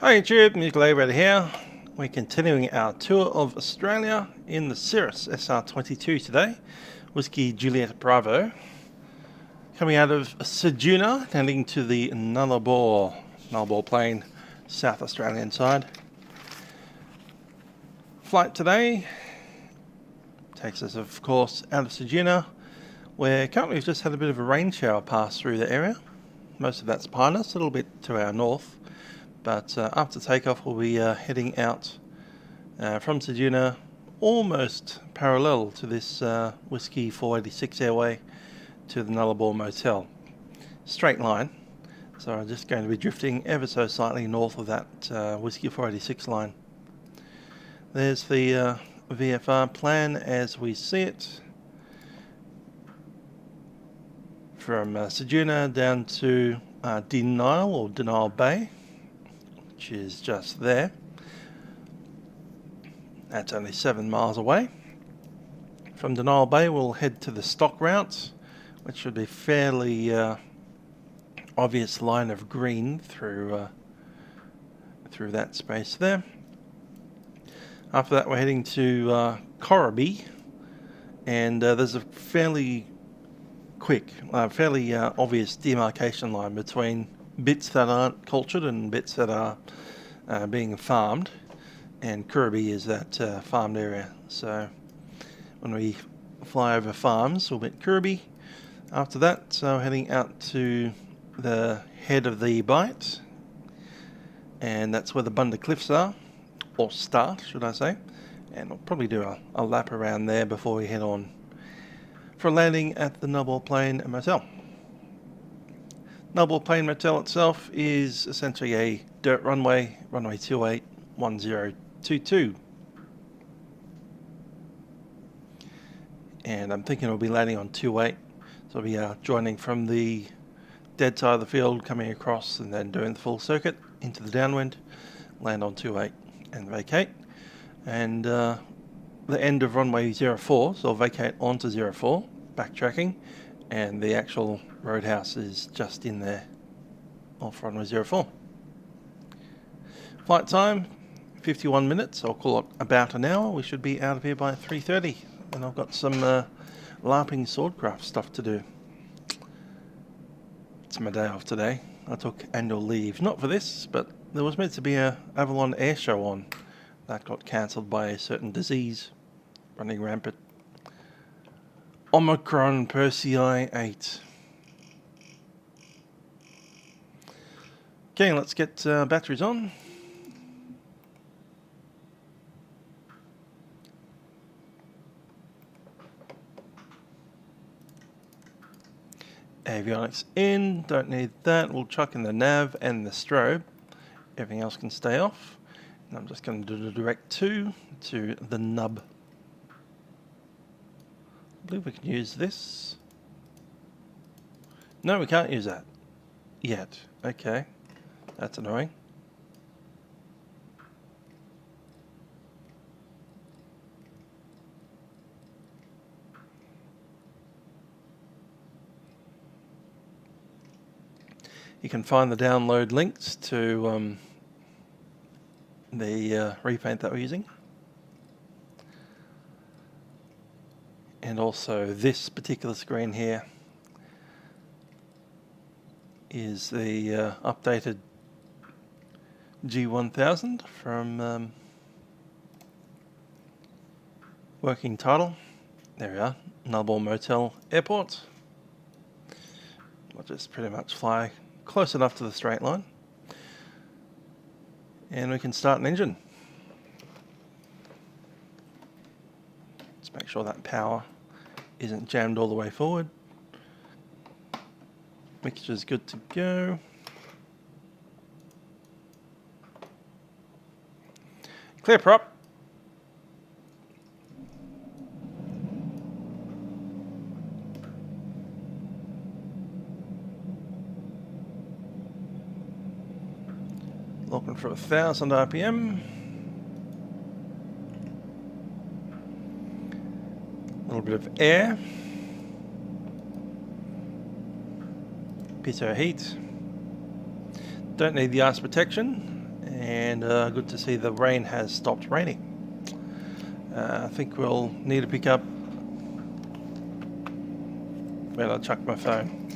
Hi YouTube, Musical Livery here. We're continuing our tour of Australia in the Cirrus SR22 today. Whiskey Juliet Bravo. Coming out of Ceduna, heading to the Nullarbor Plain, South Australian side. Flight today takes us, of course, out of Ceduna, where currently we've just had a bit of a rain shower pass through the area. Most of that's behind us, a little bit to our north. But after takeoff, we'll be heading out from Ceduna, almost parallel to this Whiskey 486 airway to the Nullarbor Motel. Straight line. So I'm just going to be drifting ever so slightly north of that Whiskey 486 line. There's the VFR plan as we see it. From Ceduna down to Denial Bay, which is just there. That's only 7 miles away. From Denial Bay we'll head to the stock route, which should be fairly obvious line of green through that space there. After that we're heading to Corribee, and there's a fairly quick, fairly obvious demarcation line between bits that aren't cultured and bits that are being farmed, and Corribee is that farmed area. So when we fly over farms we'll hit Corribee. After that, so heading out to the head of the bight, and that's where the Bunda Cliffs are, or start should I say, and we'll probably do a lap around there before we head on for a landing at the Nullarbor Plain Motel. Nullarbor Plain Motel itself is essentially a dirt runway, runway 28, 1022. And I'm thinking we'll be landing on 28, so we'll be joining from the dead side of the field, coming across and then doing the full circuit into the downwind, land on 28 and vacate. And the end of runway 04, so I'll vacate onto 04, backtracking, and the actual Roadhouse is just in there off runway 04. Flight time 51 minutes, I'll call it about an hour. We should be out of here by 3:30, and I've got some LARPing swordcraft stuff to do. It's my day off today. I took annual leave, not for this, but there was meant to be a Avalon air show on. That got cancelled by a certain disease running rampant. Omicron Persei 8. Okay, let's get batteries on. Avionics in, don't need that. We'll chuck in the nav and the strobe. Everything else can stay off. And I'm just going to do the direct to the nub. I believe we can use this. No, we can't use that yet. Okay, that's annoying. You can find the download links to the repaint that we're using. And also this particular screen here is the updated G1000 from working title. There we are, Nullarbor Motel Airport. We'll just pretty much fly close enough to the straight line, and we can start an engine. Let's make sure that power isn't jammed all the way forward. Mixture's good to go. Clear prop. Looking for 1000 RPM. A little bit of air. Pitot heat. Don't need the ice protection. and good to see the rain has stopped raining. I think we'll need to pick up. Well, I chucked my phone.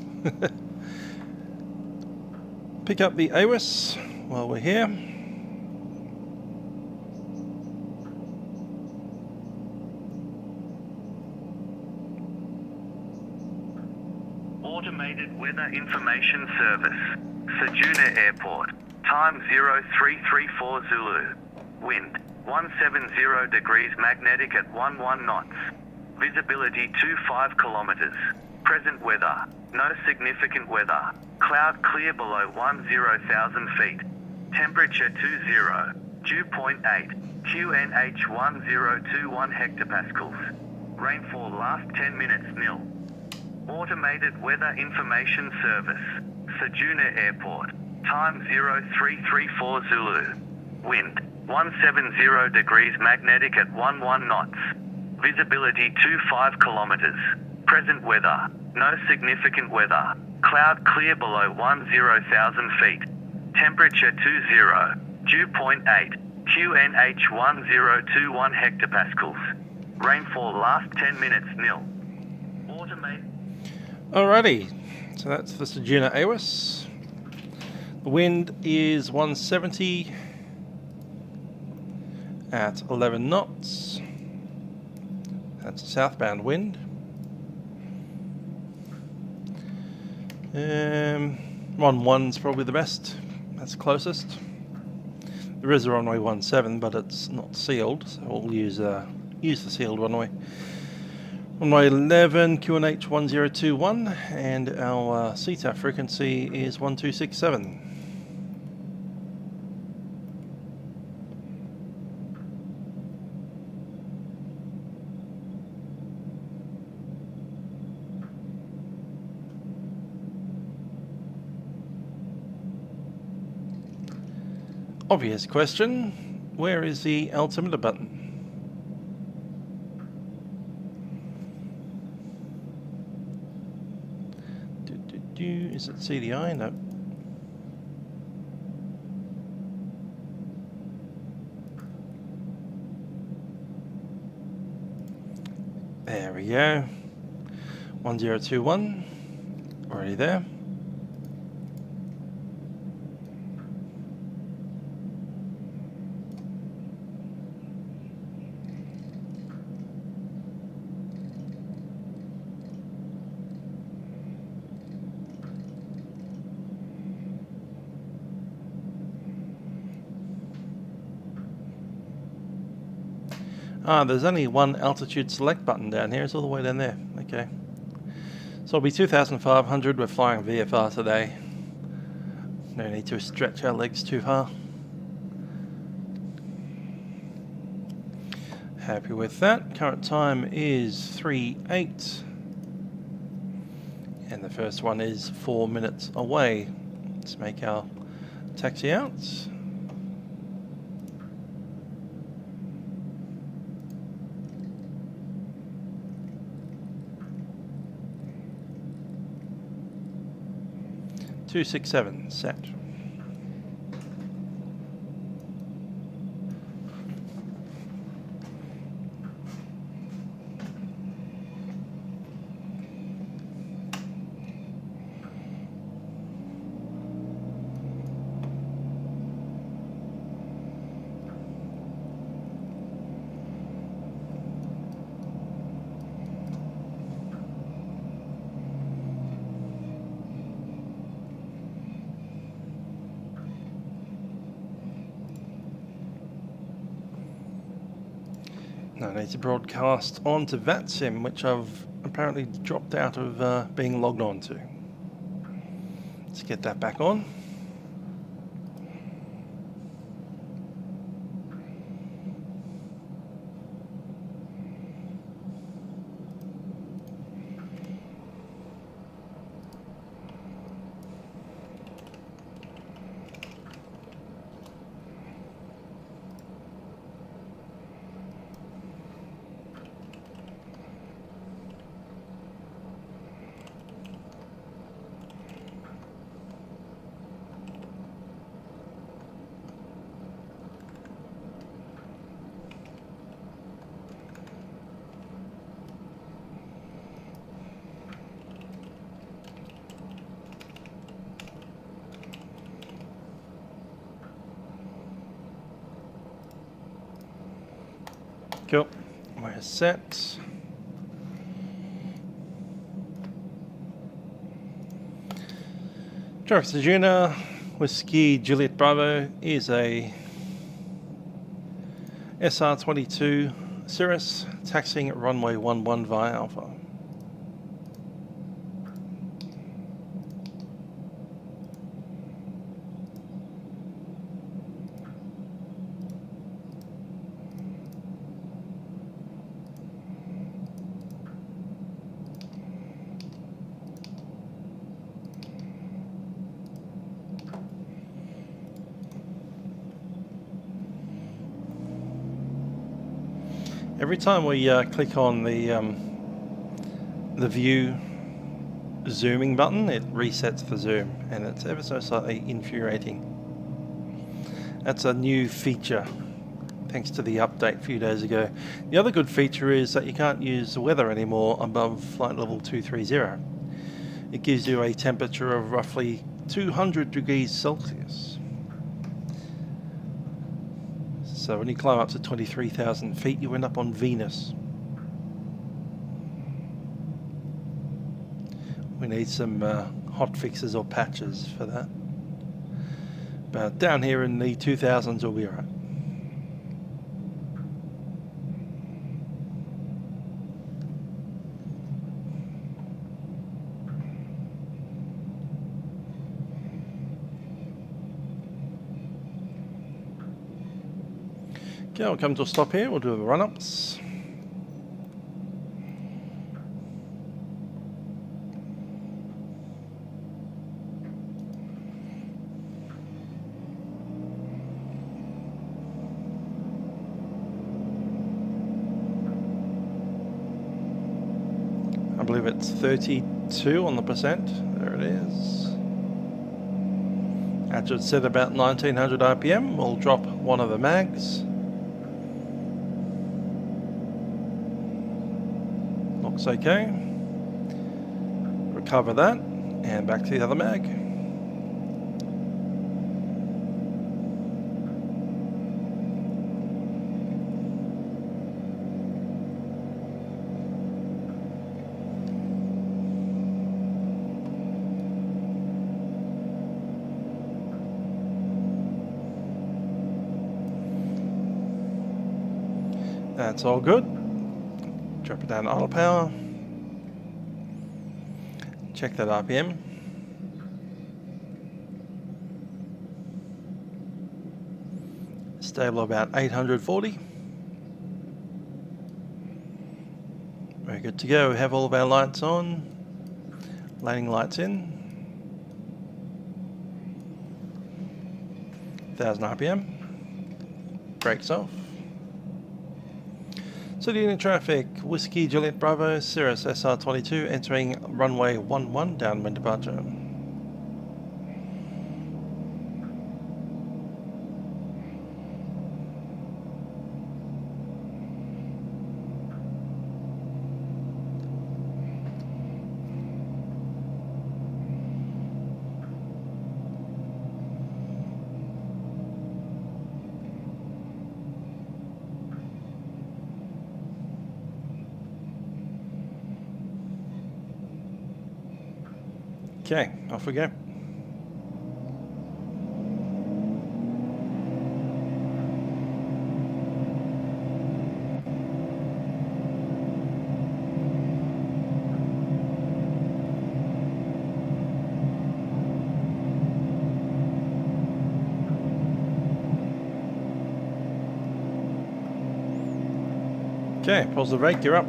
Pick up the AWS while we're here. Automated Weather Information Service, Ceduna Airport, time 0334 Zulu, wind 170 degrees magnetic at 11 knots, visibility 25 kilometers, present weather, no significant weather, cloud clear below 10,000 feet, temperature 20, dew point 8, QNH 1021 hectopascals, rainfall last 10 minutes nil. Automated Weather Information Service, Ceduna Airport, time 0334 Zulu, wind 170 degrees magnetic at 11 knots, visibility 25 kilometers, present weather, no significant weather, cloud clear below 10,000 feet, temperature 20, dew point 8, QNH 1021 hectopascals, rainfall last 10 minutes nil. Alrighty, so that's the Ceduna AWS. The wind is 170 at 11 knots. That's a southbound wind. 1.1's probably the best. That's closest. There is a runway 17, but it's not sealed, so we'll use the sealed runway. Runway 11, QNH 1021, and our CTAF frequency is 1267. Obvious question, where is the altimeter button? Is it CDI? No. There we go. 1021. Already there. There's only one altitude select button down here. It's all the way down there. Okay. So it'll be 2,500. We're flying VFR today. No need to stretch our legs too far. Happy with that. Current time is 3:08. And the first one is 4 minutes away. Let's make our taxi out. Two, 6, 7, set. Now I need to broadcast onto Vatsim, which I've apparently dropped out of being logged on to. Let's get that back on. Cool. We're set. Traffic Ceduna, Whiskey Juliet Bravo is a SR22 Cirrus taxiing at runway 11 via Alpha. Every time we click on the view zooming button, it resets the zoom, and it's ever so slightly infuriating. That's a new feature, thanks to the update a few days ago. The other good feature is that you can't use the weather anymore above flight level 230. It gives you a temperature of roughly 200 degrees Celsius. So when you climb up to 23,000 feet, you end up on Venus. We need some hot fixes or patches for that. But down here in the 2000s, we'll be alright. Okay, we'll come to a stop here. We'll do the run-ups. I believe it's 32 on the percent. There it is. That should set about 1900 RPM. We'll drop one of the mags. Looks okay. Recover that and back to the other mag. That's all good. Drop it down to idle power. Check that RPM. Stable about 840. Very good to go. We have all of our lights on. Landing lights in. 1000 RPM. Brakes off. Ceduna traffic, Whiskey Juliet Bravo, Cirrus SR22 entering runway 11 downwind departure. Okay, off we go. Okay, pulse the brake, you're up.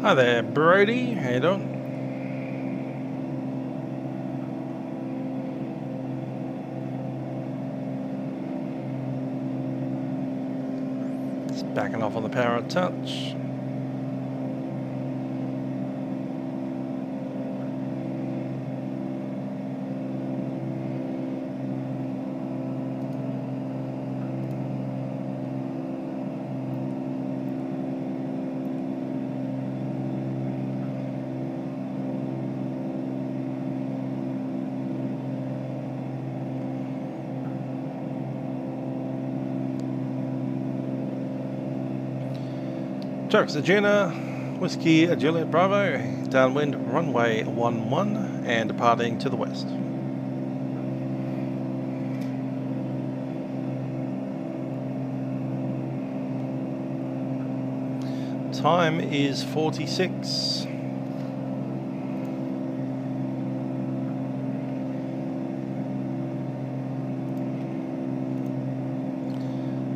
Hi there, Brody. How you doing? It's backing off on the power of touch. Turks Ceduna, Whiskey Juliet Bravo, downwind runway 11 and departing to the west. Time is 46.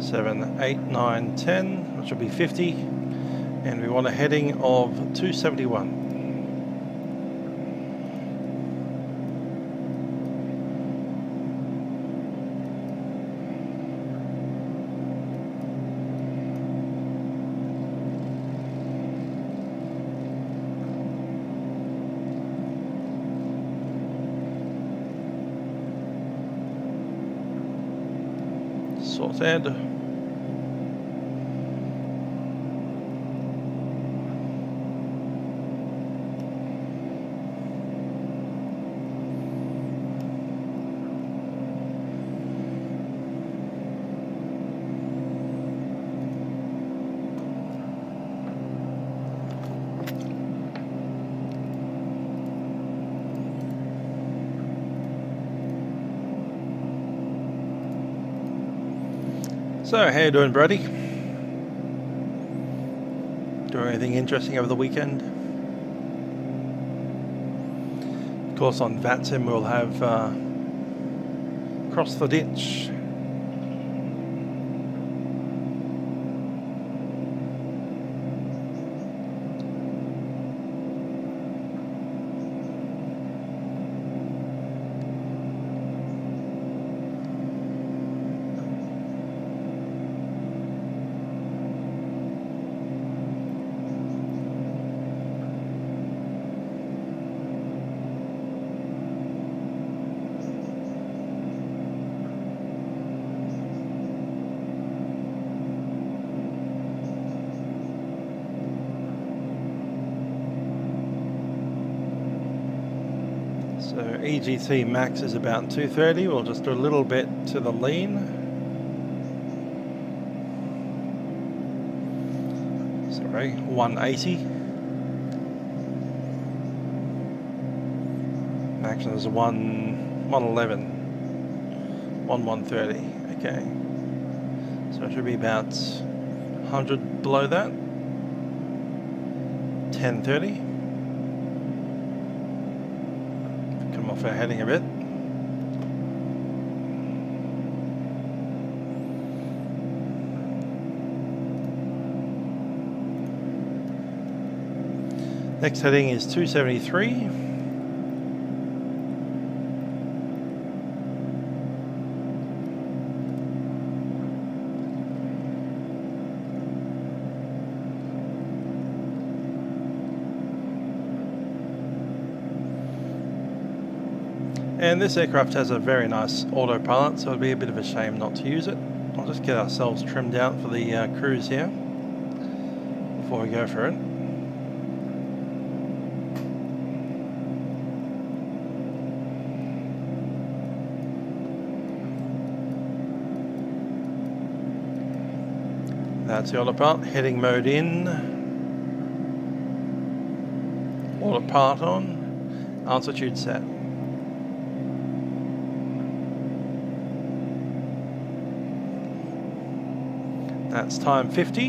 Seven, 8, 9, 10, which will be 50. And we want a heading of 271. Sorted. So, how you doing, Brody? Doing anything interesting over the weekend? Of course, on Vatsim we'll have Cross the Ditch. So EGT max is about 230. We'll just do a little bit to the lean. Sorry, 180. Max is 111. 130. Okay. So it should be about 100 below that. 1030. Come off our heading a bit. Next heading is 273. And this aircraft has a very nice autopilot, so it'd be a bit of a shame not to use it. I'll just get ourselves trimmed out for the cruise here before we go for it. That's the autopilot, heading mode in, autopilot on, altitude set. That's time 50.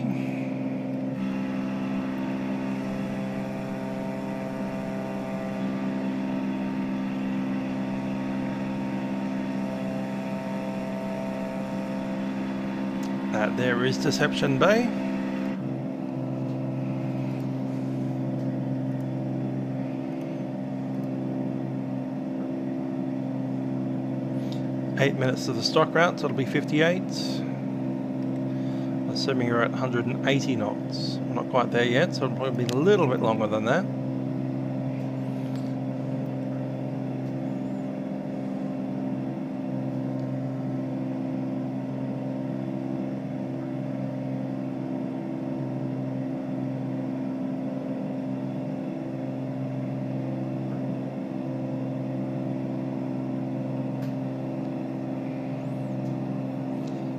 That there is Deception Bay. Eight minutes to the stock route, so it'll be 58. assuming you're at 180 knots. We're not quite there yet, so it'll probably be a little bit longer than that.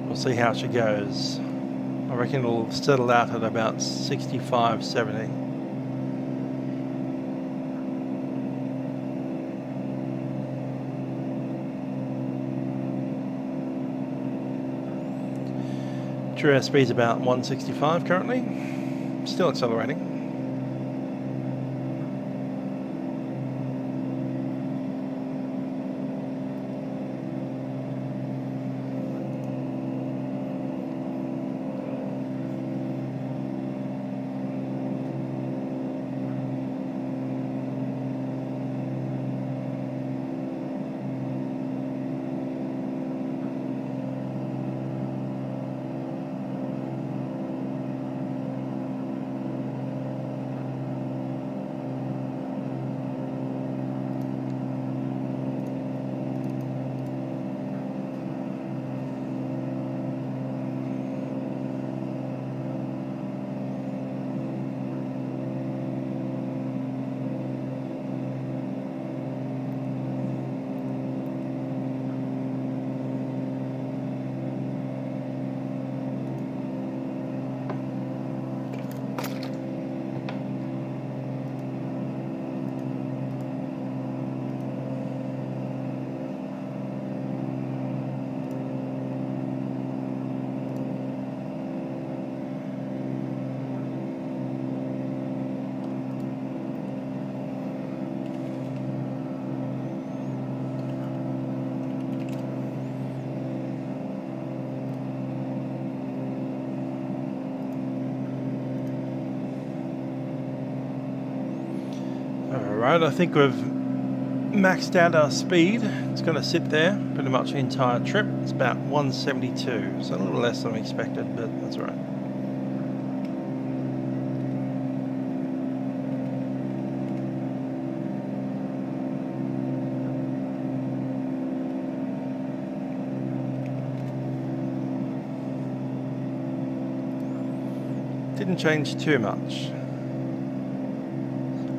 We'll see how she goes. I reckon it'll settle out at about 65, 70. True airspeed is about 165 currently. Still accelerating. Alright, I think we've maxed out our speed. It's going to sit there pretty much the entire trip. It's about 172, so a little less than we expected, but that's alright. Didn't change too much.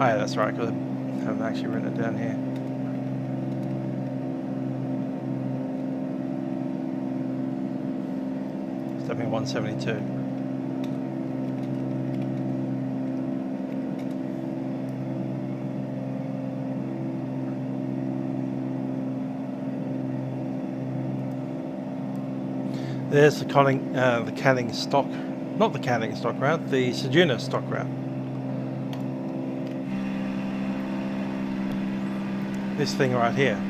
Oh yeah, that's right, because I haven't actually written it down here. It's definitely 172. There's the Canning stock, not the Canning stock route, the Ceduna stock route. This thing right here.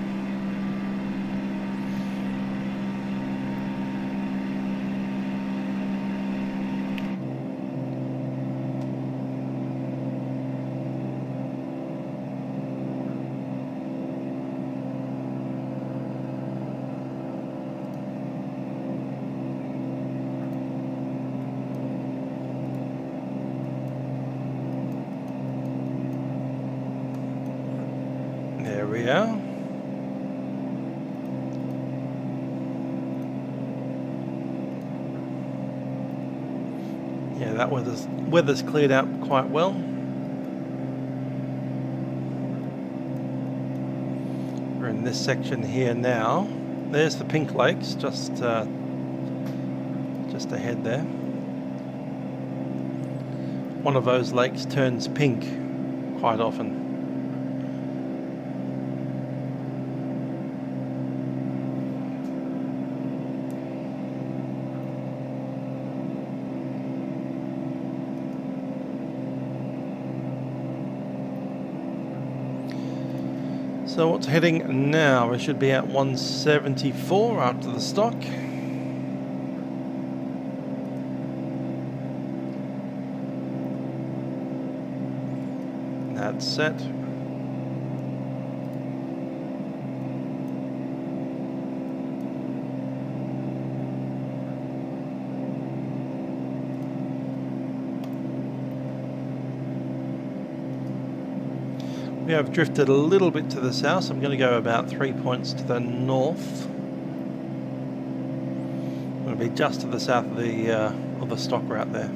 There we are. Yeah, that weather's cleared out quite well. We're in this section here now. There's the Pink Lakes, just ahead there. One of those lakes turns pink quite often. So what's heading now? We should be at 174 after the stock. That's set. We have drifted a little bit to the south, so I'm going to go about 3 points to the north. I'm going to be just to the south of the stock route there.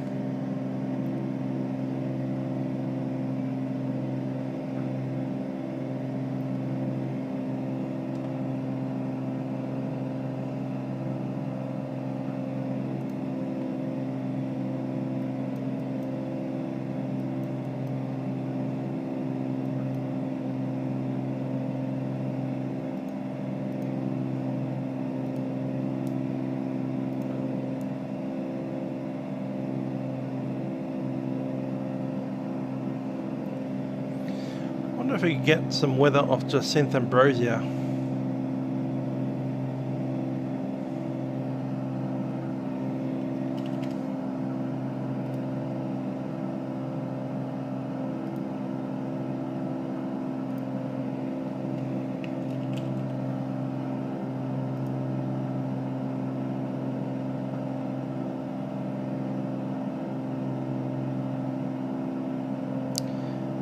I wonder if we could get some weather off Jacinth Ambrosia.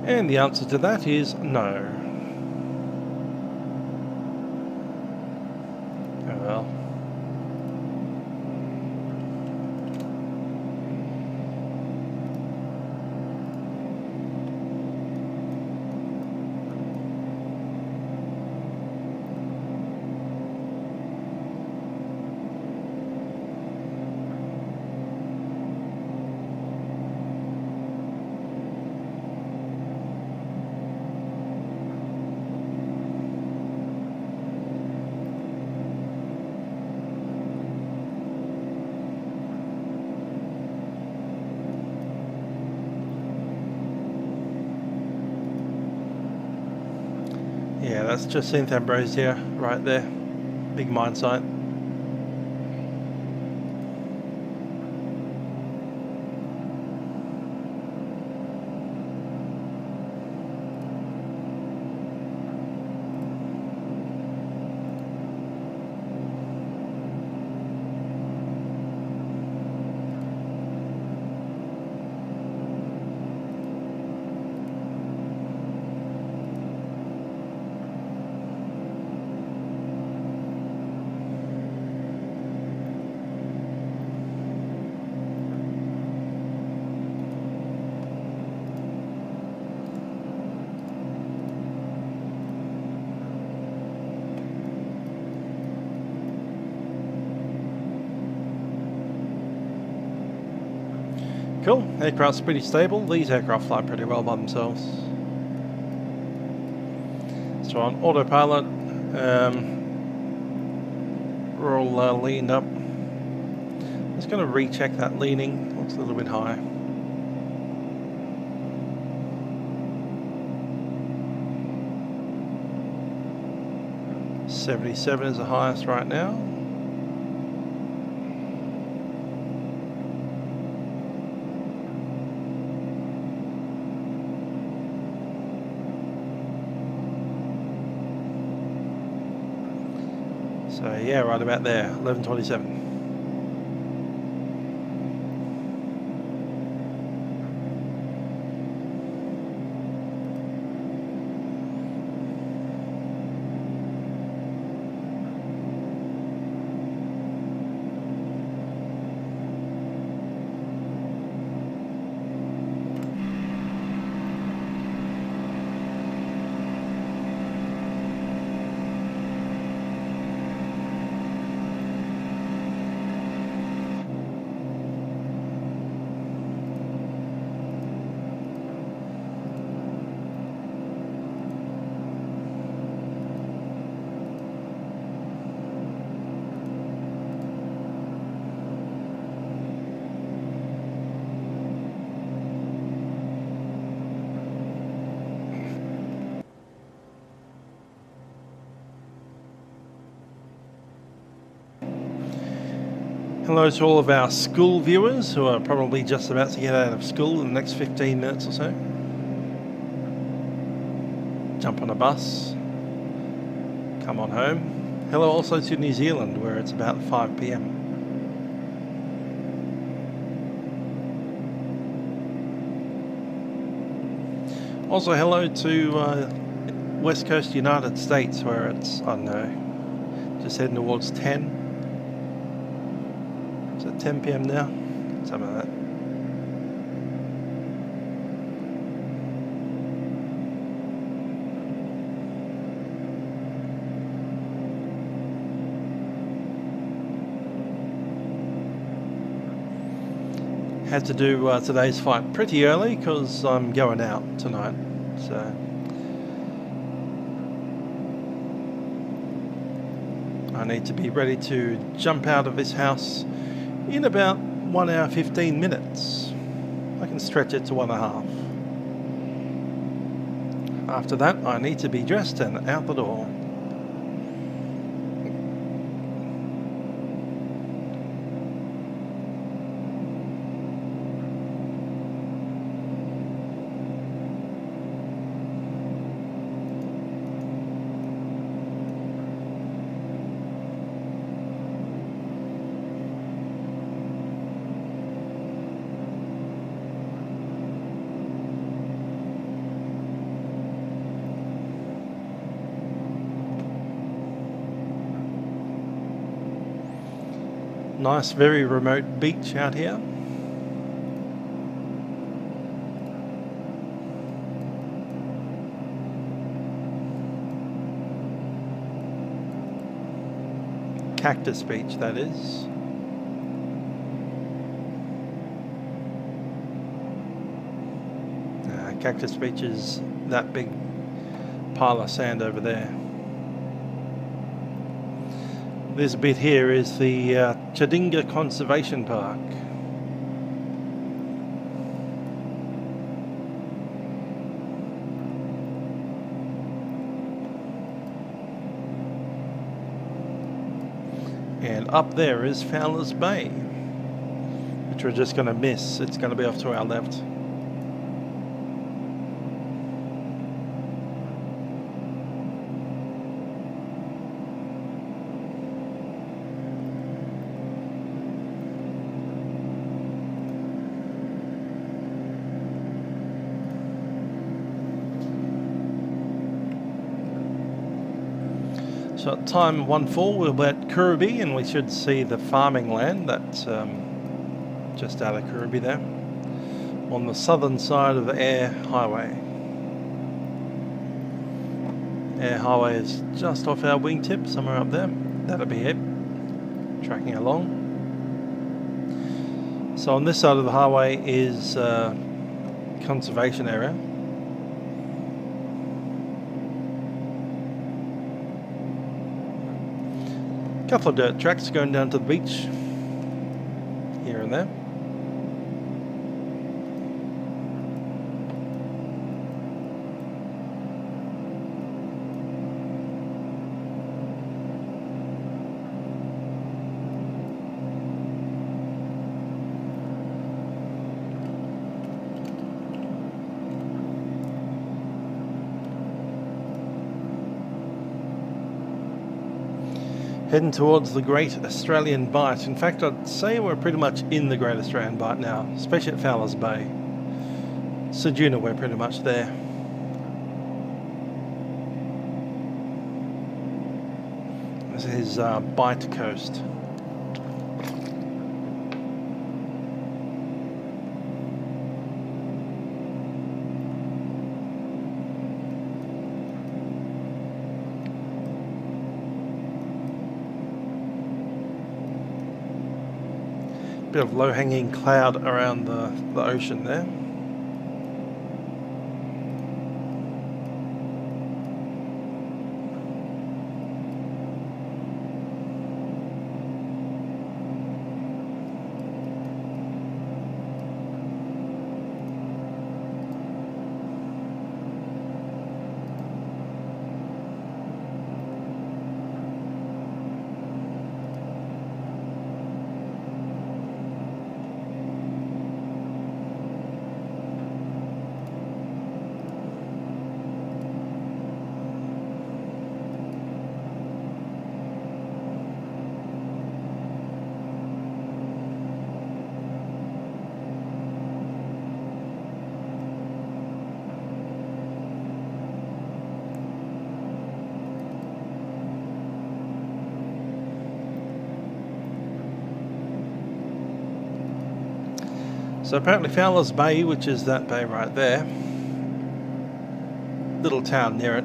And the answer to that is no. Oh well. Yeah, that's Jacinth Ambrosia right there. Big mine site. Cool, aircraft's pretty stable. These aircraft fly pretty well by themselves. So on autopilot, we're all leaned up. Just going to recheck that leaning, looks a little bit high. .77 is the highest right now. So yeah, right about there, 1127. Hello to all of our school viewers who are probably just about to get out of school in the next 15 minutes or so. Jump on a bus, come on home. Hello also to New Zealand, where it's about 5 PM. Also hello to West Coast United States, where it's, I don't know, just heading towards 10. Is it 10 p.m. now? Something like that. Had to do today's flight pretty early because I'm going out tonight, so I need to be ready to jump out of this house in about 1 hour 15 minutes. I can stretch it to 1.5. After that, I need to be dressed and out the door. Nice, very remote beach out here. Cactus beach, that is. Cactus beach is that big pile of sand over there. This bit here is the Ceduna Conservation Park. And up there is Fowler's Bay, which we're just going to miss. It's going to be off to our left. So at time 14 we'll be at Kirriby, and we should see the farming land that's just out of Kirriby there, on the southern side of the Air Highway. Air Highway is just off our wingtip, somewhere up there. That'll be it, tracking along. So on this side of the highway is conservation area. Couple of dirt tracks going down to the beach here and there. Heading towards the Great Australian Bight. In fact, I'd say we're pretty much in the Great Australian Bight now, especially at Fowler's Bay. Ceduna, we're pretty much there. This is Bight Coast. Bit of low-hanging cloud around the ocean there. So apparently Fowler's Bay, which is that bay right there, little town near it,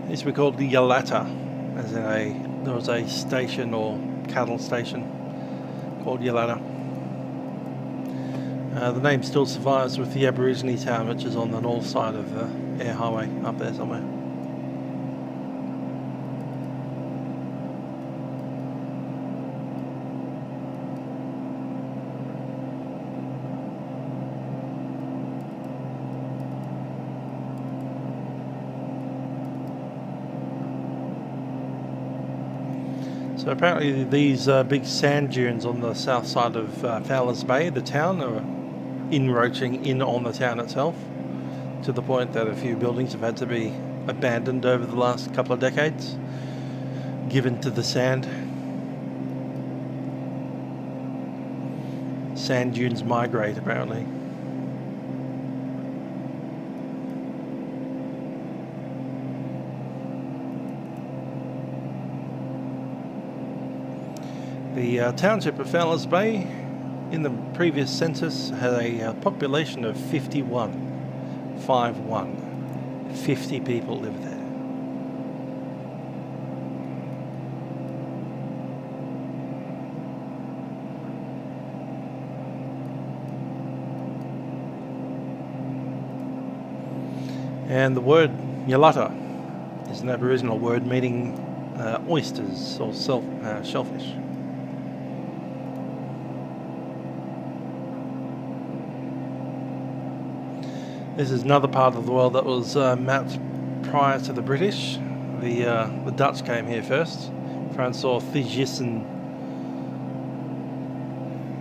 used to be called the Yalata, as in there was a station or cattle station called Yalata. The name still survives with the Aborigine town, which is on the north side of the air highway, up there somewhere. So apparently these big sand dunes on the south side of Fowler's Bay, the town, are encroaching in on the town itself, to the point that a few buildings have had to be abandoned over the last couple of decades, given to the sand. Sand dunes migrate, apparently. The township of Fowler's Bay, in the previous census, had a population of 51. 50 people live there. And the word Yalata is an Aboriginal word meaning oysters or shellfish. This is another part of the world that was mapped prior to the British. The Dutch came here first. Francois Thijssen,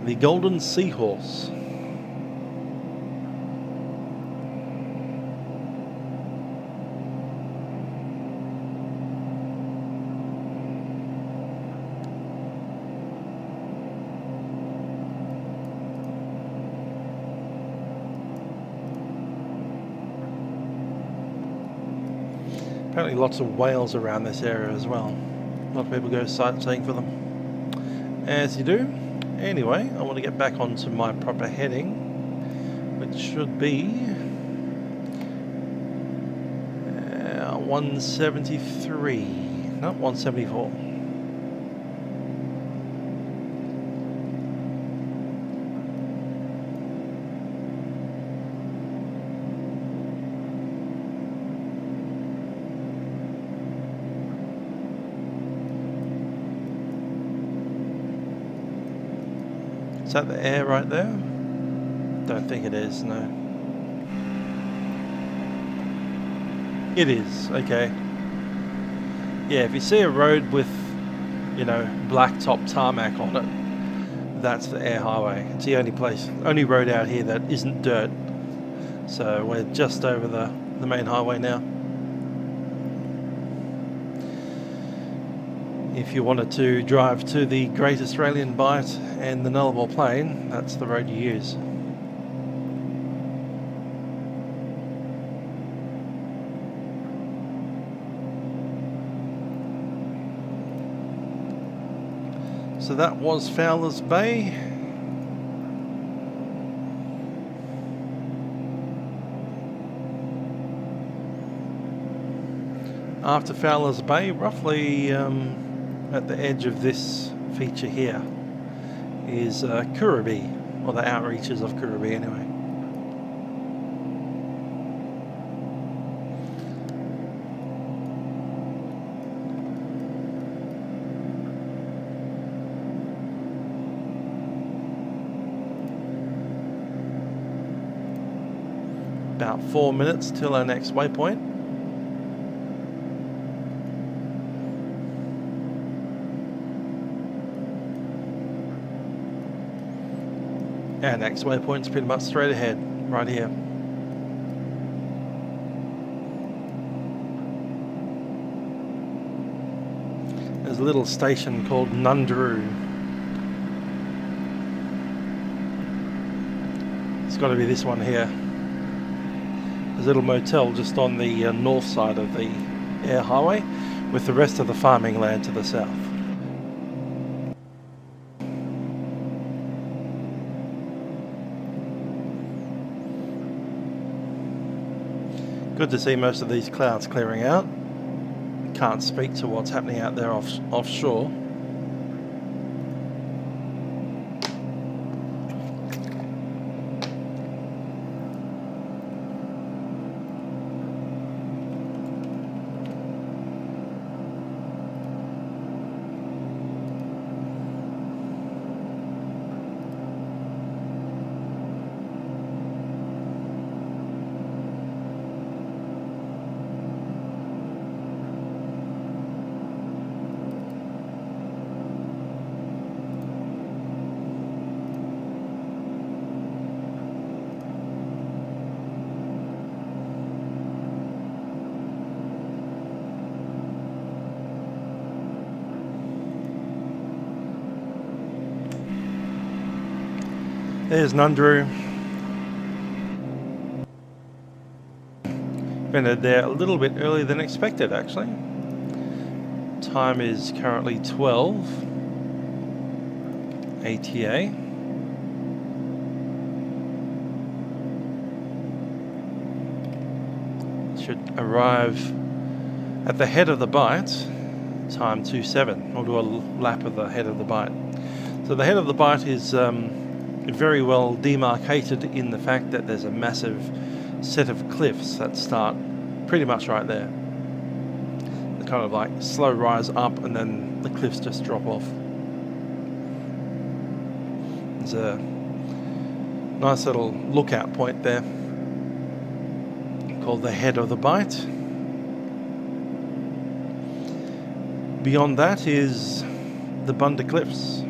the Golden Seahorse. Apparently lots of whales around this area as well. A lot of people go sightseeing for them, as you do. Anyway, I want to get back onto my proper heading, which should be 173, not 174. Is that the air right there? Don't think it is, no. It is, okay. Yeah, if you see a road with, you know, blacktop tarmac on it, that's the air highway. It's the only road out here that isn't dirt. So we're just over the main highway now. If you wanted to drive to the Great Australian Bight and the Nullarbor Plain, that's the road you use. So that was Fowler's Bay. After Fowler's Bay, roughly at the edge of this feature here, is Kirriby, or the outreaches of Kirriby anyway. About 4 minutes till our next waypoint. Our next waypoint's pretty much straight ahead, right here. There's a little station called Nundaroo. It's got to be this one here. There's a little motel just on the north side of the air highway, with the rest of the farming land to the south. Good to see most of these clouds clearing out. Can't speak to what's happening out there offshore. There's Nundru. Entered there a little bit earlier than expected, actually. Time is currently 12 ATA. Should arrive at the head of the bite, time 27. We'll do a lap of the head of the bite. So the head of the bite is very well demarcated in the fact that there's a massive set of cliffs that start pretty much right there. They kind of like slow rise up and then the cliffs just drop off. There's a nice little lookout point there called the head of the bite. Beyond that is the Bunda Cliffs.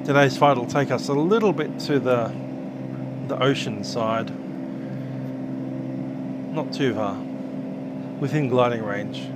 Today's flight will take us a little bit to the ocean side, not too far, within gliding range.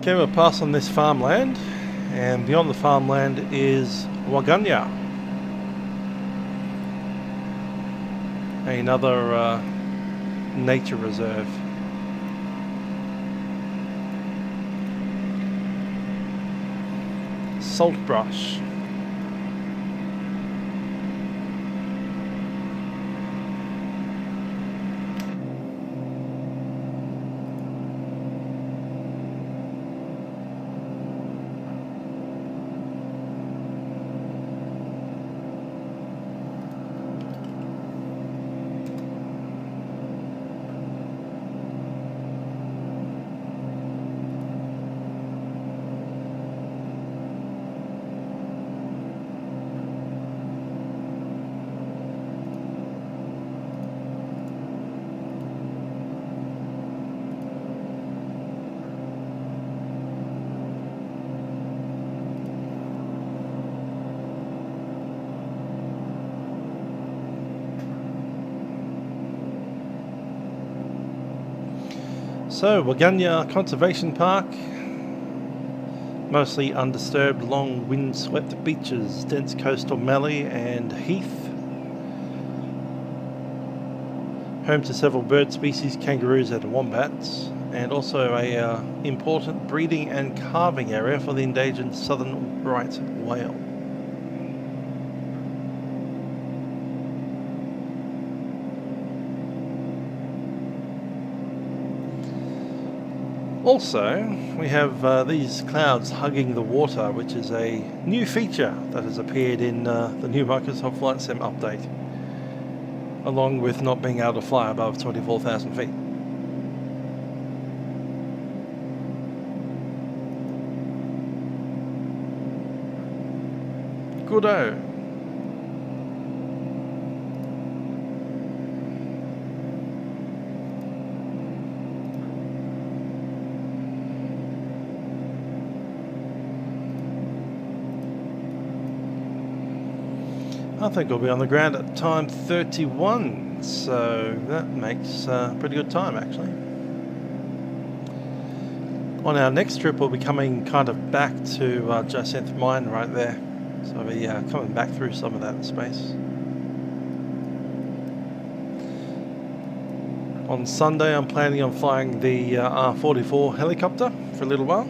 Okay, we'll pass on this farmland, and beyond the farmland is Waganya, another nature reserve. Saltbrush. So, Waganya Conservation Park, mostly undisturbed, long wind-swept beaches, dense coastal mallee and heath. Home to several bird species, kangaroos and wombats, and also a important breeding and calving area for the endangered southern right whale. Also, we have these clouds hugging the water, which is a new feature that has appeared in the new Microsoft Flight Sim update, along with not being able to fly above 24,000 feet. Goodo. I think we'll be on the ground at time 31, so that makes pretty good time actually. On our next trip we'll be coming kind of back to Jacinth Mine right there, so I'll be coming back through some of that space. On Sunday I'm planning on flying the R44 helicopter for a little while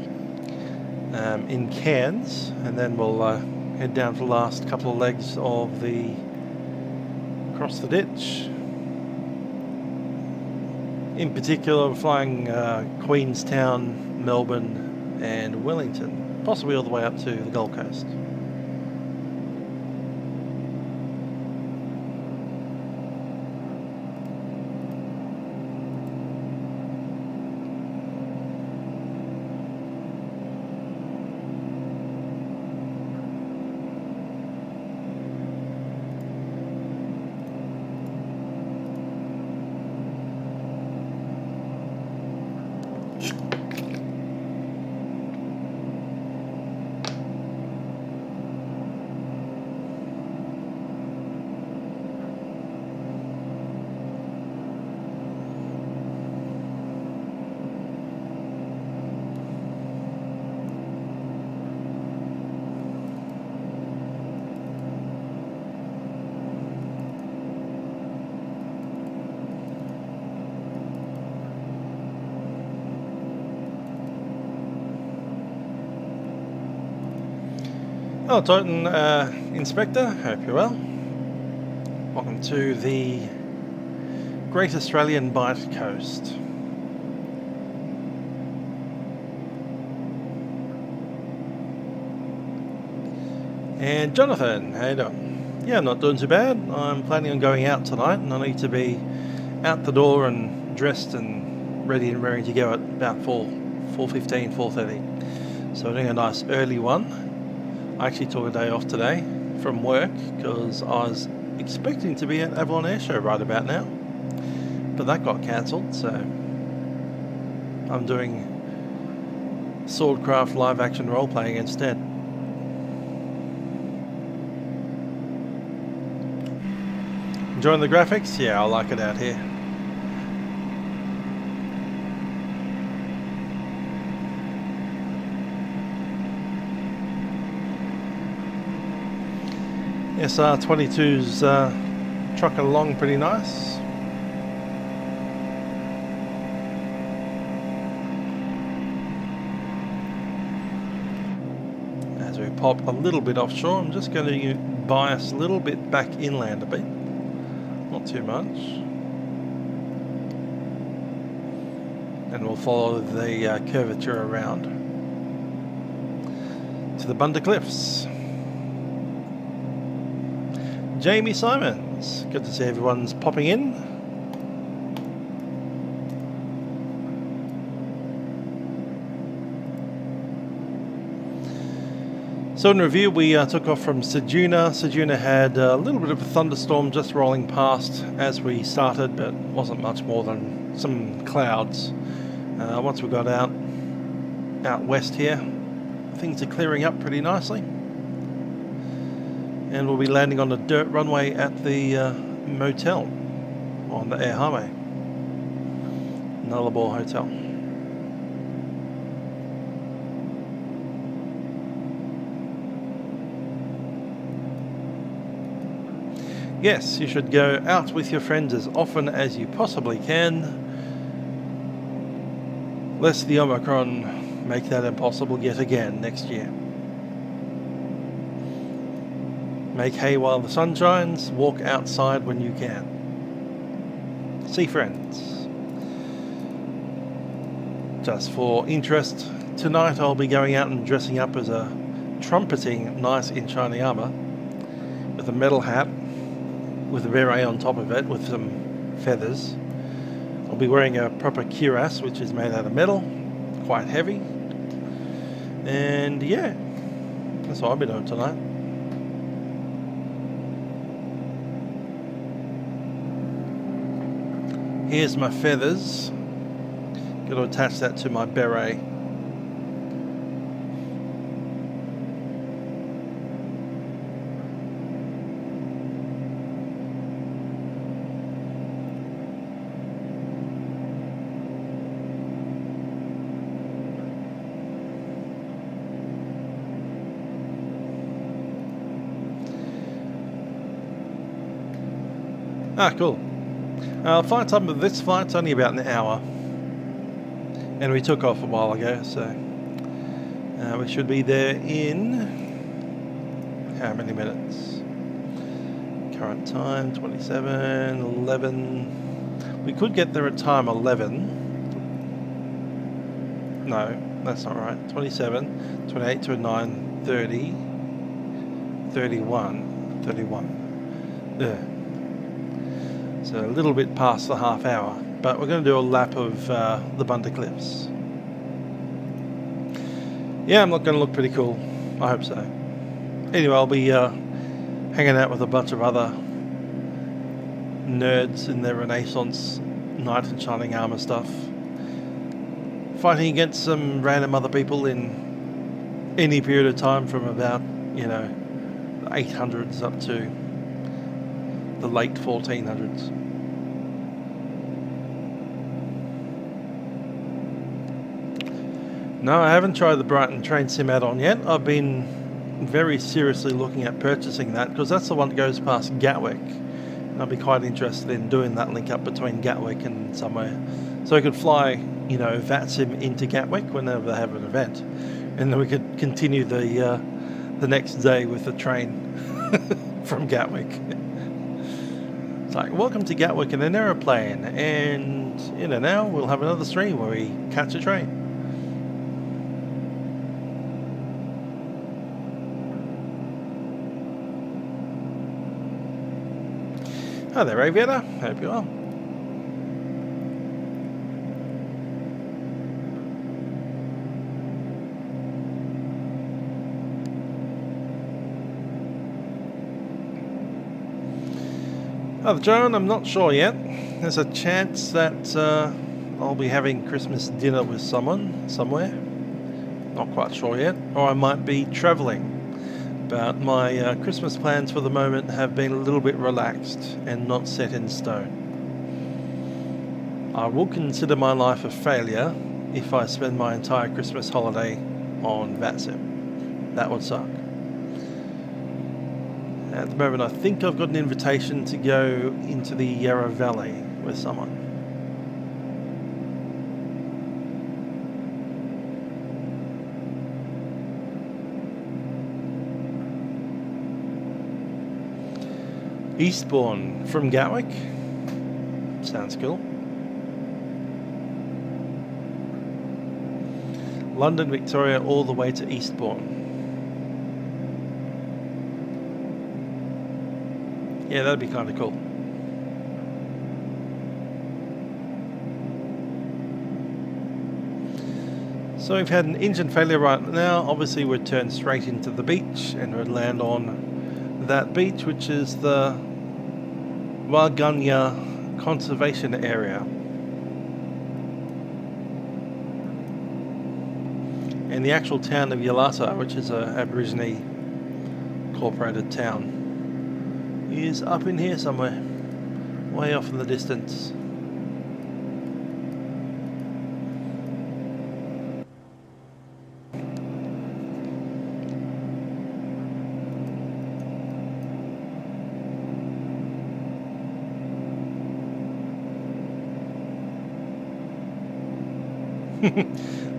in Cairns, and then we'll head down for the last couple of legs of the across the ditch. In particular, we're flying Queenstown, Melbourne and Wellington, possibly all the way up to the Gold Coast. Hello Toten Inspector, hope you're well. Welcome to the Great Australian Bight Coast. And Jonathan, how you doing? Yeah, I'm not doing too bad. I'm planning on going out tonight and I need to be out the door and dressed and ready and raring to go at about 4:15, 4:30. So we're doing a nice early one. I actually took a day off today from work because I was expecting to be at Avalon Air Show right about now, but that got cancelled, so I'm doing Swordcraft live action role playing instead. Enjoying the graphics? Yeah, I like it out here. SR22's trucking along pretty nice. As we pop a little bit offshore, I'm just going to bias a little bit back inland a bit, not too much, and we'll follow the curvature around to the Bunda Cliffs. Jamie Simons, good to see everyone's popping in. So in review, we took off from Ceduna. Ceduna had a little bit of a thunderstorm just rolling past as we started, but wasn't much more than some clouds. Once we got out west here, things are clearing up pretty nicely. And we'll be landing on a dirt runway at the motel on the air highway, Nullarbor Hotel. Yes, you should go out with your friends as often as you possibly can, lest the Omicron make that impossible yet again next year. Make hay while the sun shines, walk outside when you can. See friends. Just for interest, tonight I'll be going out and dressing up as a trumpeting knight in shining armour, with a metal hat, with a beret on top of it, with some feathers. I'll be wearing a proper cuirass, which is made out of metal, quite heavy. And yeah, that's what I'll be doing tonight. Here's my feathers. Got to attach that to my beret. Ah, cool. Flight time of this flight's only about an hour, and we took off a while ago, so we should be there in how many minutes? Current time 27, 11. We could get there at time 11. No, that's not right. 27, 28, 29, 30, 31, 31. Yeah. So a little bit past the half hour, but we're going to do a lap of the Bunter Cliffs. Yeah, I'm not going to look pretty cool. I hope so. Anyway, I'll be hanging out with a bunch of other nerds in their Renaissance knight in shining armor stuff, fighting against some random other people in any period of time from about, you know, the 800s up to the late 1400s. No, I haven't tried the Brighton train sim add-on yet. I've been very seriously looking at purchasing that because that's the one that goes past Gatwick. And I'd be quite interested in doing that link up between Gatwick and somewhere. So I could fly, you know, Vatsim into Gatwick whenever they have an event. And then we could continue the next day with the train from Gatwick. It's like, welcome to Gatwick in an aeroplane, and you know, now we'll have another stream where we catch a train. Hi there, Aviator. Hope you're well. Oh, Joan, I'm not sure yet. There's a chance that I'll be having Christmas dinner with someone somewhere. Not quite sure yet. Or I might be travelling. But my Christmas plans for the moment have been a little bit relaxed and not set in stone. I will consider my life a failure if I spend my entire Christmas holiday on Vatsim. That would suck. At the moment, I think I've got an invitation to go into the Yarra Valley with someone. Eastbourne from Gatwick. Sounds cool. London, Victoria, all the way to Eastbourne. Yeah, that'd be kind of cool. So we've had an engine failure right now. Obviously we'd turn straight into the beach and we'd land on that beach, which is the Wargunya Conservation Area. And the actual town of Yalata, which is an Aborigine incorporated town, is up in here somewhere, way off in the distance.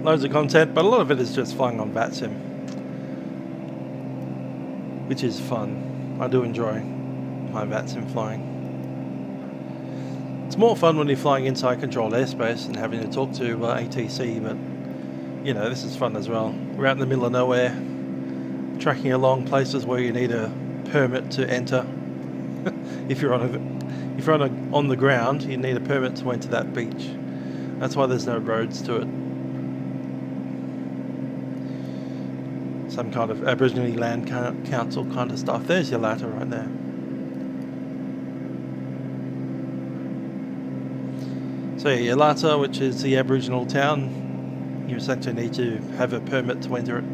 Loads of content, but a lot of it is just flying on Vatsim, which is fun. I do enjoy my Vatsim flying. It's more fun when you're flying inside controlled airspace and having to talk to ATC, but you know, this is fun as well. We're out in the middle of nowhere, tracking along places where you need a permit to enter. If you're on the ground, you need a permit to enter that beach. That's why there's no roads to it. Some kind of Aboriginal Land Council kind of stuff. There's your ladder right there. So yeah, Yalata, which is the Aboriginal town, you essentially need to have a permit to enter it.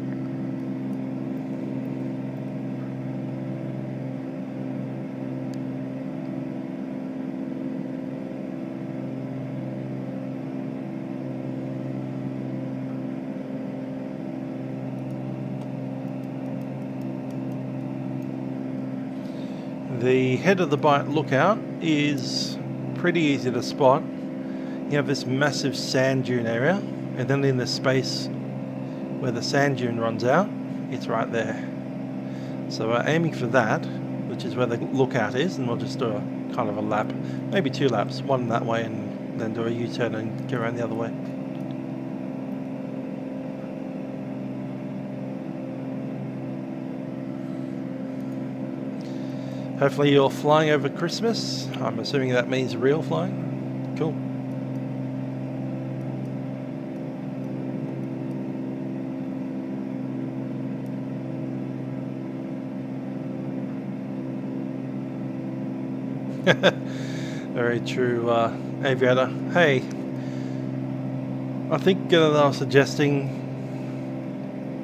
The head of the Bight lookout is pretty easy to spot. You have this massive sand dune area, and then in the space where the sand dune runs out, it's right there. So we're aiming for that, which is where the lookout is, and we'll just do a kind of a lap, maybe 2 laps, one that way and then do a U-turn and go around the other way. Hopefully you're flying over Christmas. I'm assuming that means real flying. Cool. Very true, Aviator. Hey, I think they were suggesting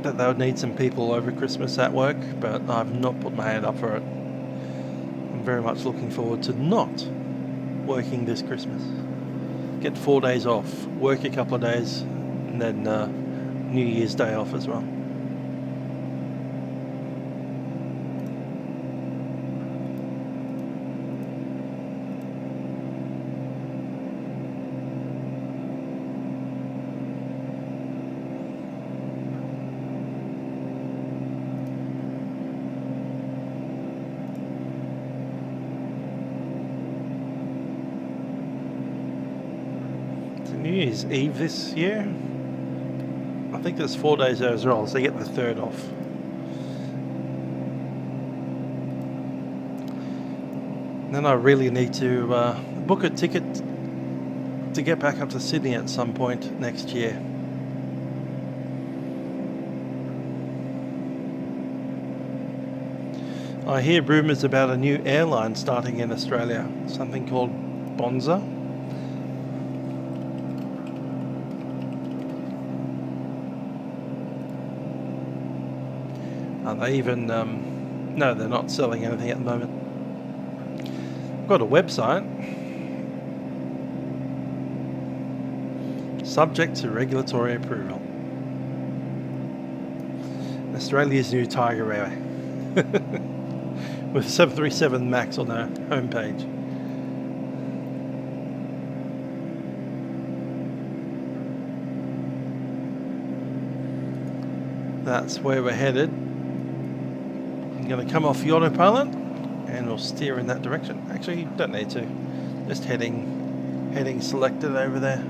that they would need some people over Christmas at work, but I've not put my hand up for it. Very much looking forward to not working this Christmas. Get 4 days off, work a couple of days, and then New Year's Day off as well. New Year's Eve this year. I think there's 4 days there as well, so you get the 3rd off. And then I really need to book a ticket to get back up to Sydney at some point next year. I hear rumours about a new airline starting in Australia, something called Bonza. Are they even, no, they're not selling anything at the moment. I've got a website. Subject to regulatory approval. Australia's new Tiger Air. With 737 MAX on their homepage. That's where we're headed. I'm going to come off the autopilot and we'll steer in that direction. Actually, you don't need to. Just heading selected over there.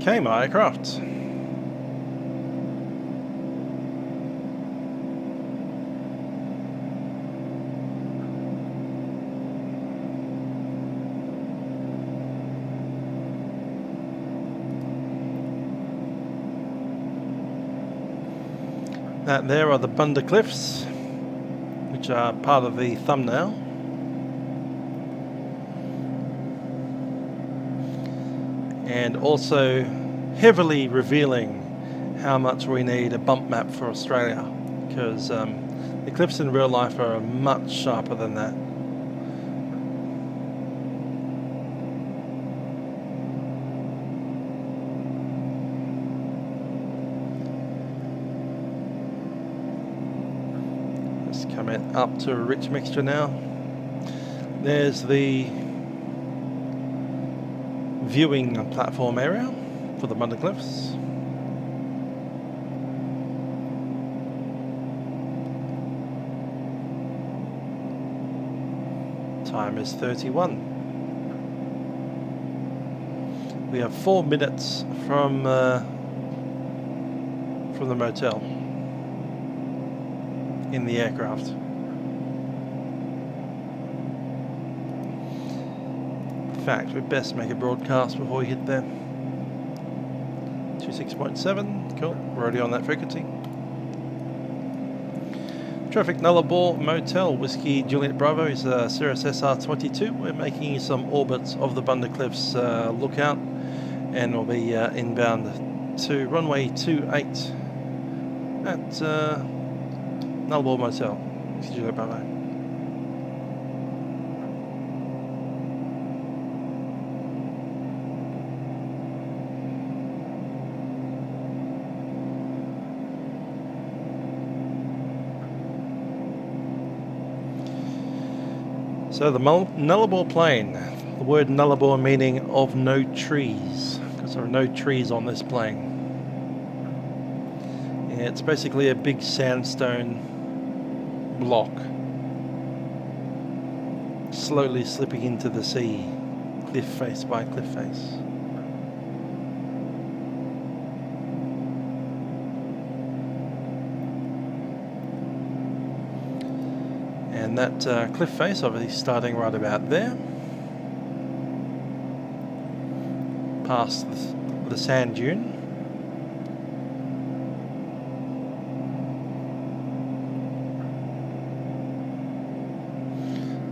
Okay, my aircraft. That there are the Bunda Cliffs, which are part of the thumbnail. And also heavily revealing how much we need a bump map for Australia, because the cliffs in real life are much sharper than that. Just coming up to a rich mixture now. There's the viewing platform area for the Bunda Cliffs. Time is 31. We have 4 minutes from the motel in the aircraft. In fact, we'd best make a broadcast before we hit there. 26.7, cool, we're already on that frequency. Traffic Nullarbor Motel, Whiskey Juliet Bravo is Cirrus SR22. We're making some orbits of the Bunda Cliffs lookout, and we'll be inbound to runway 28 at Nullarbor Motel, Whiskey Juliet Bravo. So the Nullarbor Plain, the word Nullarbor meaning of no trees, because there are no trees on this plain. Yeah, it's basically a big sandstone block, slowly slipping into the sea, cliff face by cliff face. And that cliff face obviously starting right about there, past the sand dune.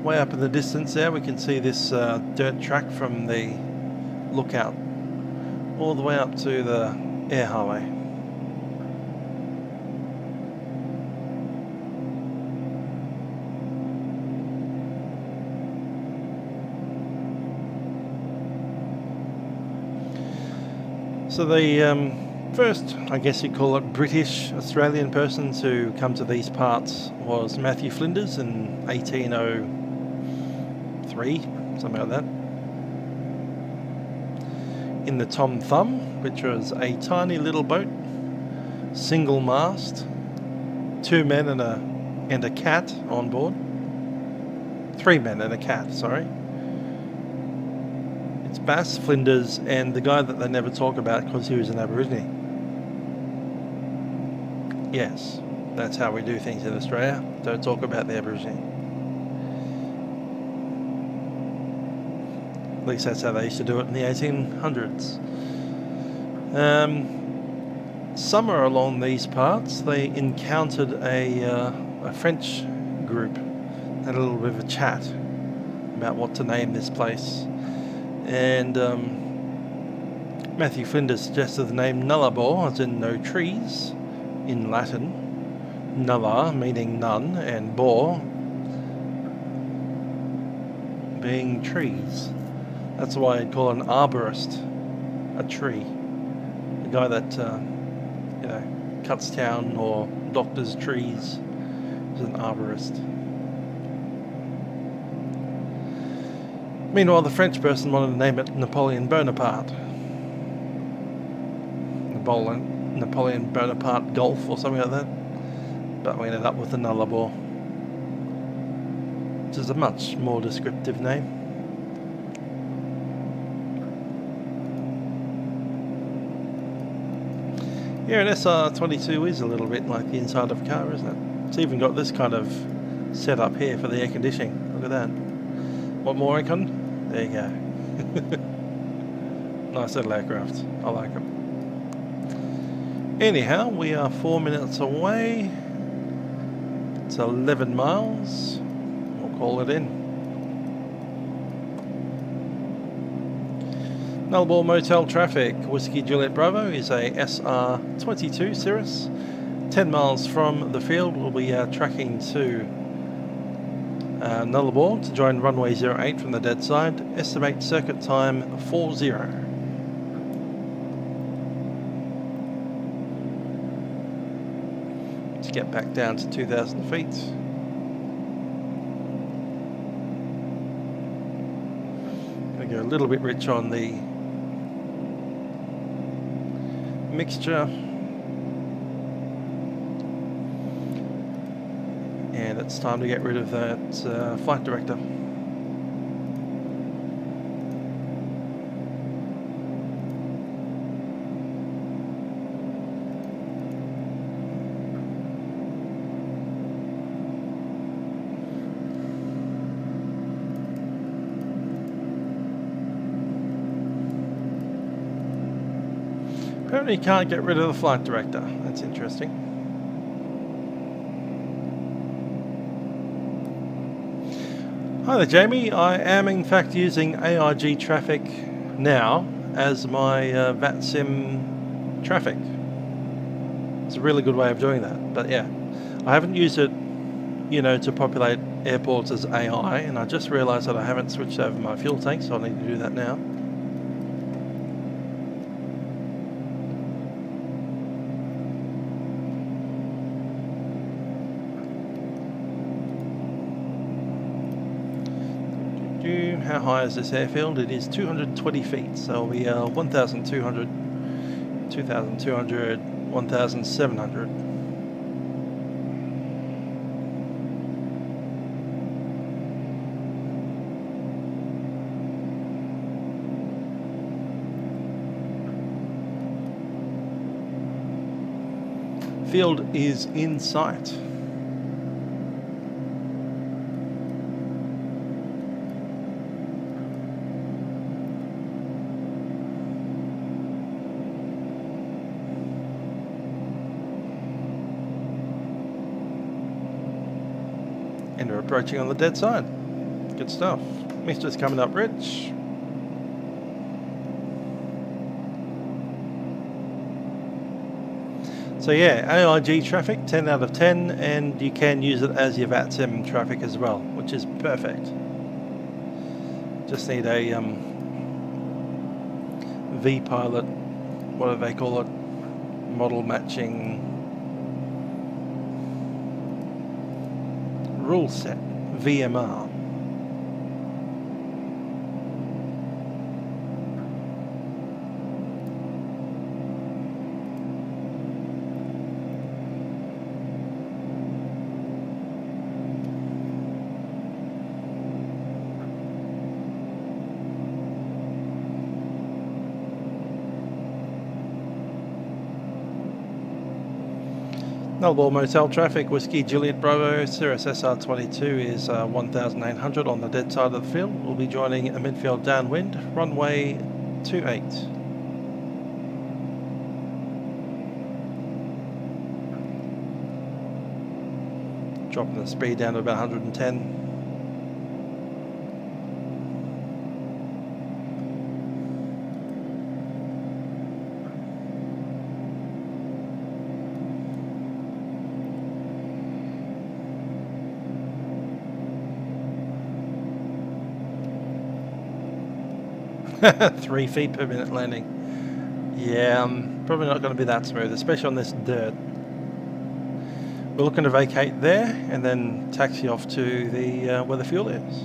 Way up in the distance there we can see this dirt track from the lookout all the way up to the air highway. So the first, I guess you'd call it, British Australian person to come to these parts was Matthew Flinders in 1803, something like that, in the Tom Thumb, which was a tiny little boat, single mast, 2 men and a cat on board. 3 men and a cat, sorry. It's Bass, Flinders, and the guy that they never talk about because he was an Aborigine. Yes, that's how we do things in Australia. Don't talk about the Aborigine. At least that's how they used to do it in the 1800s. Somewhere along these parts, they encountered a French group, had a little bit of a chat about what to name this place. And Matthew Flinders suggested the name Nullarbor, as in no trees, in Latin. Nulla meaning none, and bor being trees. That's why I'd call an arborist a tree. The guy that cuts down or doctors trees is an arborist. Meanwhile, the French person wanted to name it Napoleon Bonaparte. Napoleon Bonaparte Golf or something like that. But we ended up with the Nullarbor, which is a much more descriptive name. Yeah, an SR22 is a little bit like the inside of a car, isn't it? It's even got this kind of setup here for the air conditioning. Look at that. Want more aircon? There you go. Nice little aircraft. I like them. Anyhow, we are 4 minutes away. It's 11 miles. We'll call it in. Nullarbor Motel traffic. Whiskey Juliet Bravo is a SR22 Cirrus. 10 miles from the field. We'll be tracking to Nullarbor to join runway 08 from the dead side. Estimate circuit time 40. To get back down to 2,000 feet. Gonna go a little bit rich on the mixture. And it's time to get rid of that flight director. Apparently you can't get rid of the flight director. That's interesting. Hi there, Jamie. I am in fact using AIG traffic now as my Vatsim traffic. It's a really good way of doing that. But yeah, I haven't used it, you know, to populate airports as AI, and I just realised that I haven't switched over my fuel tank, so I need to do that now. How high is this airfield? It is 220 feet, so it'll be 1,200, 2,200, 1,700. Field is in sight. And we're approaching on the dead side. Good stuff. Mixture's coming up rich. So yeah, AIG traffic, 10 out of 10, and you can use it as your Vatsim traffic as well, which is perfect. Just need a Vpilot, what do they call it? Model matching rule set, VMR. Nullarbor Motel traffic, Whiskey Juliet Bravo, Cirrus SR22 is 1,800 on the dead side of the field. We'll be joining a midfield downwind, runway 28. Dropping the speed down to about 110. Three feet per minute landing. Yeah, probably not going to be that smooth, especially on this dirt. We're looking to vacate there and then taxi off to the where the fuel is.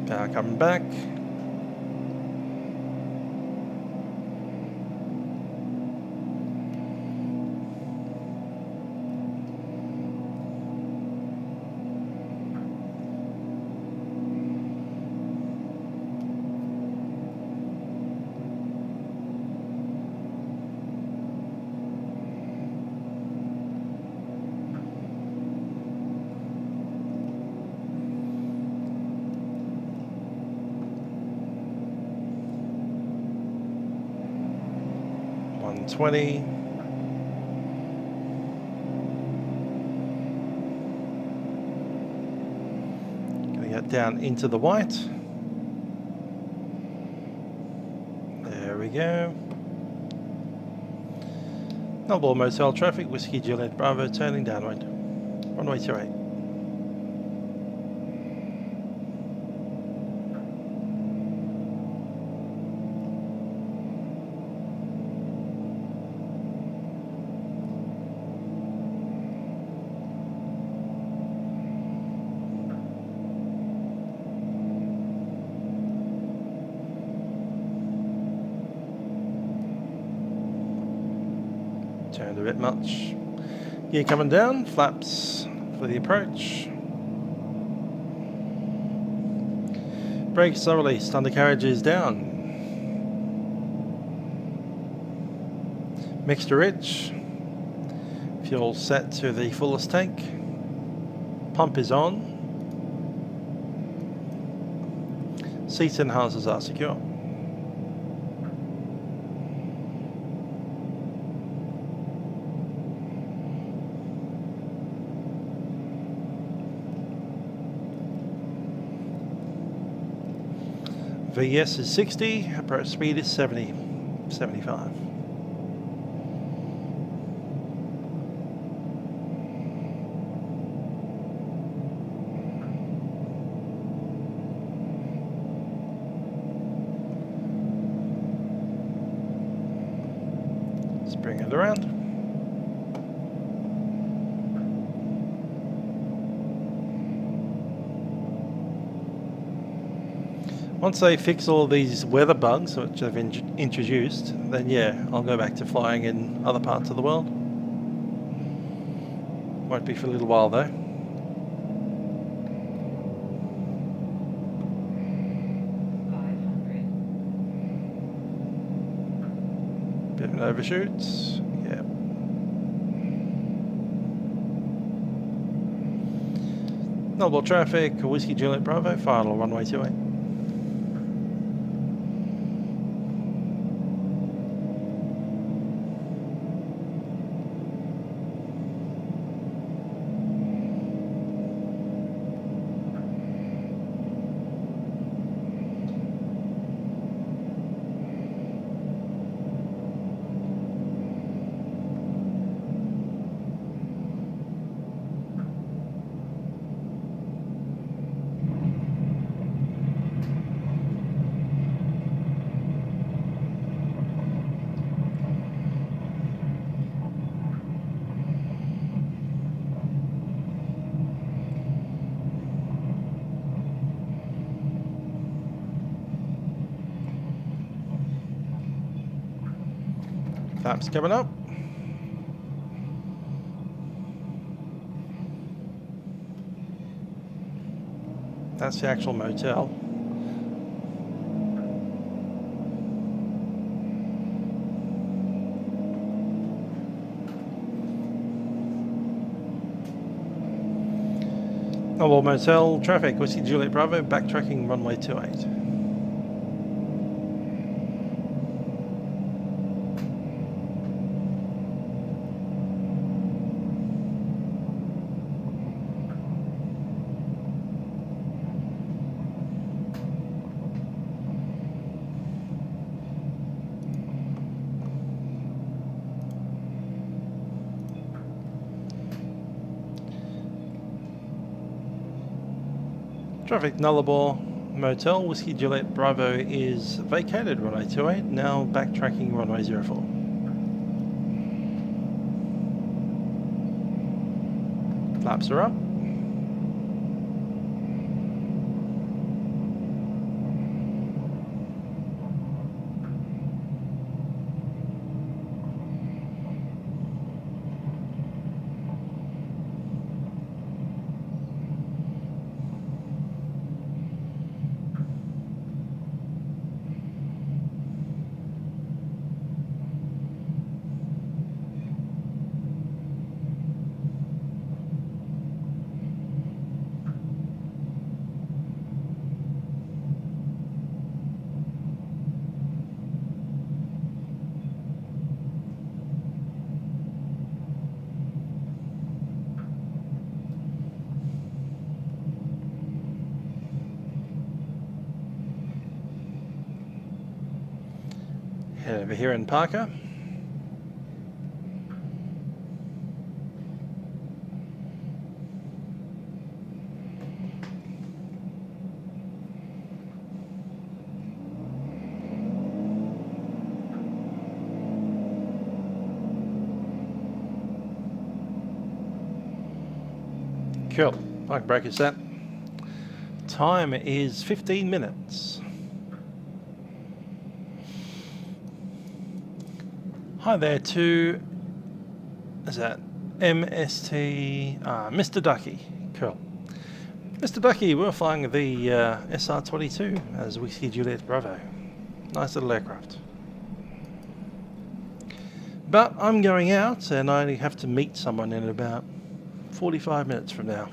Power coming back. cut down into the white. There we go. Nullarbor Motel traffic, Whiskey Juliet Bravo, turning downwind. Runway 28. Turned a bit much. Gear coming down, flaps for the approach. Brakes are released, undercarriage is down. Mixture rich. Fuel set to the fullest tank. Pump is on. Seat enhancers are secure. VS is 60, approach speed is 70, 75. Let's bring it around. Once they fix all these weather bugs which they've introduced, then yeah, I'll go back to flying in other parts of the world. Won't be for a little while though. Bit of an overshoot, yeah. Nullarbor traffic, Whiskey Juliet Bravo, final runway 28. Flaps coming up. That's the actual motel. Nullarbor Motel traffic, Whiskey Juliet Bravo, backtracking runway 28. Traffic Nullarbor Motel, Whiskey Juliet Bravo is vacated, runway 28, now backtracking runway 04. Flaps are up. Head over here in Parker. Cool. I can break it set. Time is 15 minutes. Hi there to, is that MST, Mr. Ducky. Cool. Mr. Ducky, we're flying the SR22 as Whiskey Juliet Bravo. Nice little aircraft. But I'm going out and I only have to meet someone in about 45 minutes from now.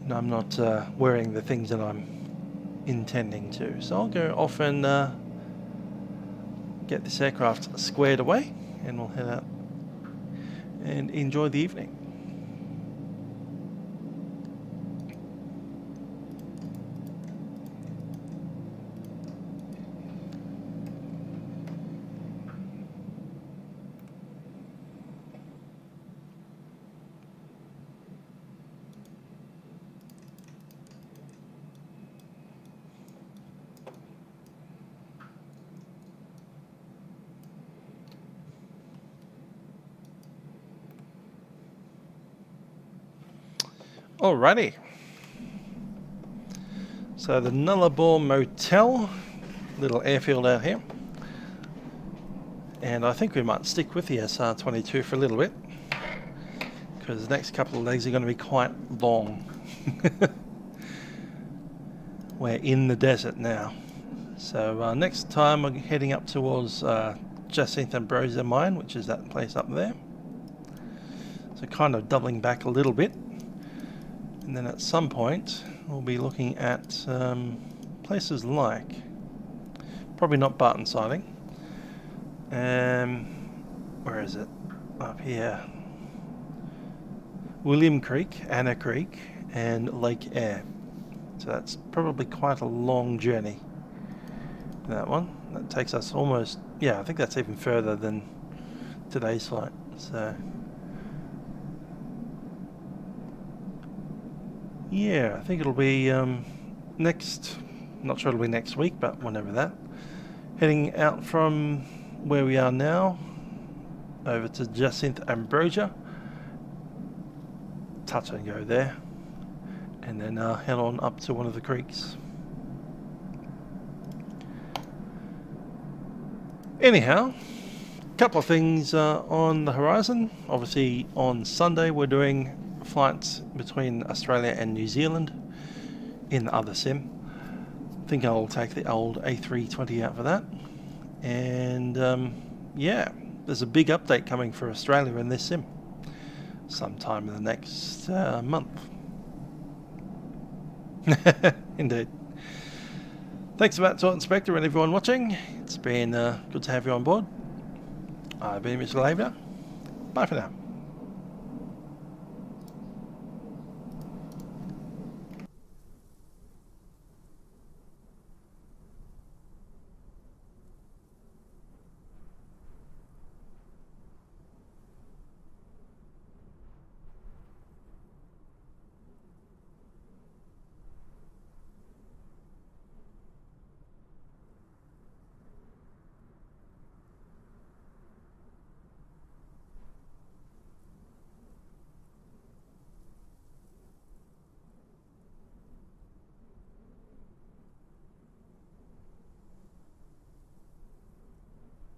And I'm not wearing the things that I'm intending to. So I'll go off and get this aircraft squared away and we'll head out and enjoy the evening. Alrighty. So the Nullarbor Motel, little airfield out here. And I think we might stick with the SR22 for a little bit, because the next couple of legs are going to be quite long. We're in the desert now. So next time I'm heading up towards Jacinth Ambrosia Mine, which is that place up there. So kind of doubling back a little bit. And then at some point we'll be looking at places like, probably not Barton Siding, where is it? Up here. William Creek, Anna Creek, and Lake Eyre. So that's probably quite a long journey. That one. That takes us almost, yeah, I think that's even further than today's flight. So yeah, I think it'll be next, not sure it'll be next week, but whenever that. Heading out from where we are now over to Jacinth Ambrosia, touch and go there, and then head on up to one of the creeks. Anyhow, a couple of things on the horizon. Obviously on Sunday we're doing flights between Australia and New Zealand in the other sim. I think I'll take the old A320 out for that. And yeah, there's a big update coming for Australia in this sim sometime in the next month. Indeed. Thanks for that, Inspector, and everyone watching. It's been good to have you on board. I've been Mr. Labor. Bye for now.